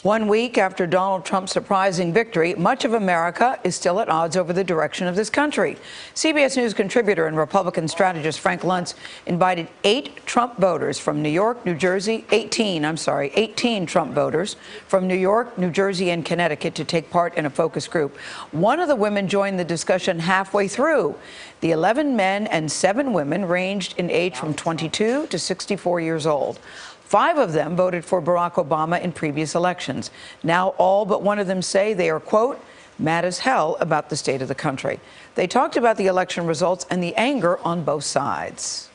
1 week after Donald Trump's surprising victory, much of America is still at odds over the direction of this country. CBS News contributor and Republican strategist Frank Luntz invited 18 Trump voters from New York, New Jersey, 18 Trump voters from New York, New Jersey, and Connecticut to take part in a focus group. One of the women joined the discussion halfway through. The 11 men and 7 women ranged in age from 22 to 64 years old. 5 of them voted for Barack Obama in previous elections. Now all but one of them say they are, quote, mad as hell about the state of the country. They talked about the election results and the anger on both sides.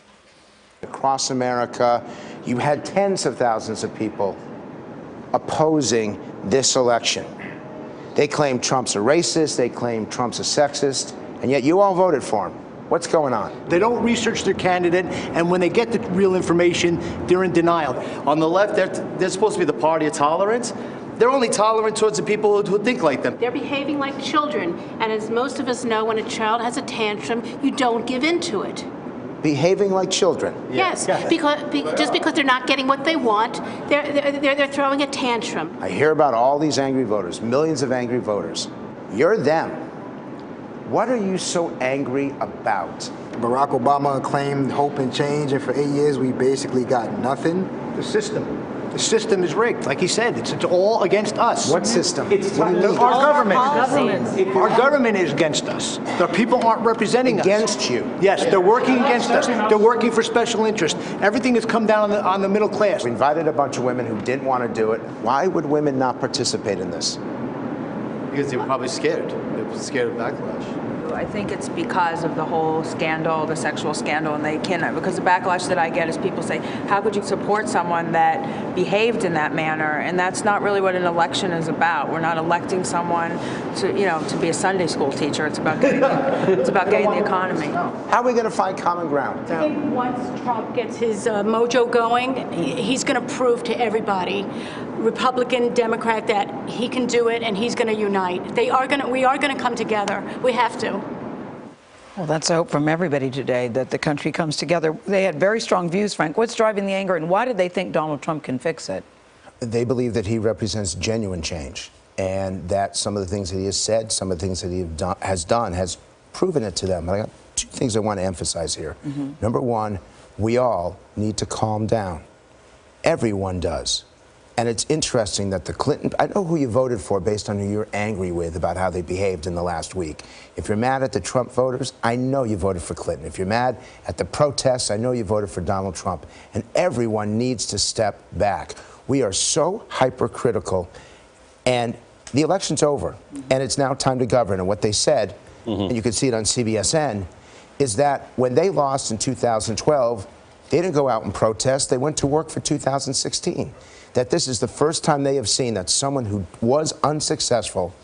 Across America, you had tens of thousands of people opposing this election. They claim Trump's a racist, they claim Trump's a sexist, and yet you all voted for him. What's going on? They don't research their candidate, and when they get the real information, they're in denial. On the left, they're supposed to be the party of tolerance. They're only tolerant towards the people who think like them. They're behaving like children, and as most of us know, when a child has a tantrum, you don't give in to it. Behaving like children? Yes, just because they're not getting what they want, they're throwing a tantrum. I hear about all these angry voters, millions of angry voters. You're them. What are you so angry about? Barack Obama claimed hope and change, and for 8 years we basically got nothing. The system is rigged. Like he said, it's all against us. What system? It's our government. Our government is against us. The people aren't representing us. Against you? Yes, they're working against us. They're working for special interest. Everything has come down on the middle class. We invited a bunch of women who didn't want to do it. Why would women not participate in this? Because they were probably scared. They were scared of backlash. I think it's because of the whole scandal, the sexual scandal, and they cannot, because the backlash that I get is people say, how could you support someone that behaved in that manner? And that's not really what an election is about. We're not electing someone to be a Sunday school teacher. It's about getting the economy. How are we going to find common ground? I think once Trump gets his mojo going, he's going to prove to everybody, Republican, Democrat, that he can do it, and he's going to unite. We are going to come together. We have to. Well, that's a hope from everybody today, that the country comes together. They had very strong views, Frank. What's driving the anger, and why did they think Donald Trump can fix it? They believe that he represents genuine change, and that some of the things that he has said, some of the things that he has done, has proven it to them. I got 2 things I want to emphasize here. Number 1, we all need to calm down. Everyone does. And it's interesting that the Clinton, I know who you voted for based on who you're angry with about how they behaved in the last week. If you're mad at the Trump voters, I know you voted for Clinton. If you're mad at the protests, I know you voted for Donald Trump. And everyone needs to step back. We are so hypercritical, and the election's over, and it's now time to govern. And what they said, and you can see it on CBSN, is that when they lost in 2012, they didn't go out and protest. They went to work for 2016. That this is the first time they have seen that someone who was unsuccessful,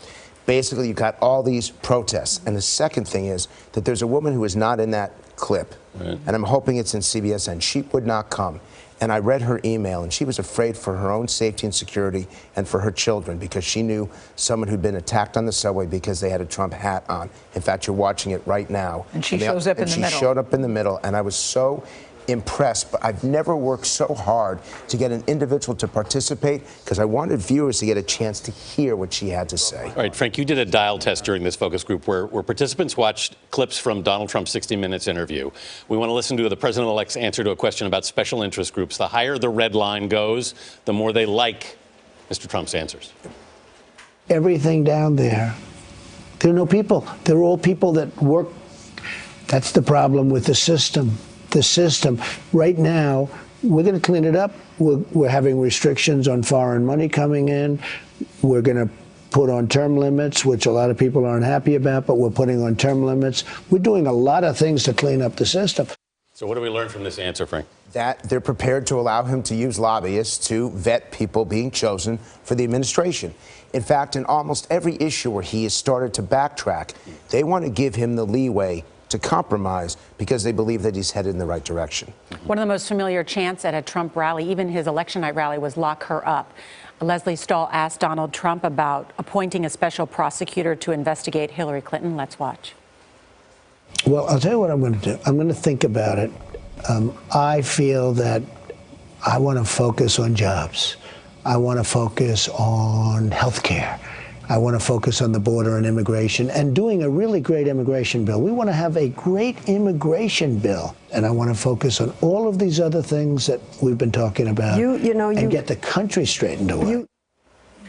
basically you got all these protests. And the second thing is that there's a woman who is not in that clip, and I'm hoping it's in CBSN. She would not come. And I read her email, and she was afraid for her own safety and security and for her children, because she knew someone who'd been attacked on the subway because they had a Trump hat on. In fact, you're watching it right now. And she shows up in the middle. She showed up in the middle, and I was so impressed, but I've never worked so hard to get an individual to participate, because I wanted viewers to get a chance to hear what she had to say. All right, Frank, you did a dial test during this focus group where participants watched clips from Donald Trump's 60 Minutes interview. We want to listen to the president-elect's answer to a question about special interest groups. The higher the red line goes, the more they like Mr. Trump's answers. Everything down there, there are no people. They're all people that work. That's the problem with the system. The system. Right now, we're going to clean it up. We're having restrictions on foreign money coming in. We're going to put on term limits, which a lot of people aren't happy about, but we're putting on term limits. We're doing a lot of things to clean up the system. So what do we learn from this answer, Frank? That they're prepared to allow him to use lobbyists to vet people being chosen for the administration. In fact, in almost every issue where he has started to backtrack, they want to give him the leeway to compromise because they believe that he's headed in the right direction. One of the most familiar chants at a Trump rally, even his election night rally, was "Lock her up." Leslie Stahl asked Donald Trump about appointing a special prosecutor to investigate Hillary Clinton. Let's watch. Well, I'll tell you what I'm going to do. I'm going to think about it. I feel that I want to focus on jobs. I want to focus on health care. I want to focus on the border and immigration and doing a really great immigration bill. We want to have a great immigration bill. And I want to focus on all of these other things that we've been talking about and get the country straightened away.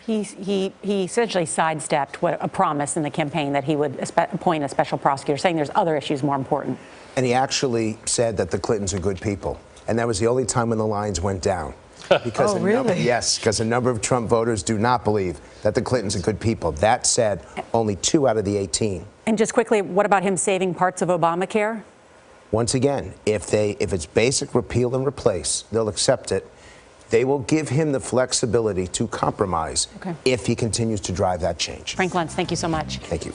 He essentially sidestepped a promise in the campaign that he would appoint a special prosecutor, saying there's other issues more important. And he actually said that the Clintons are good people. And that was the only time when the lines went down. Because because a number of Trump voters do not believe that the Clintons are good people. That said, only 2 out of the 18. And just quickly, what about him saving parts of Obamacare? Once again, if it's basic repeal and replace, they'll accept it. They will give him the flexibility to compromise if he continues to drive that change. Frank Luntz, thank you so much. Thank you.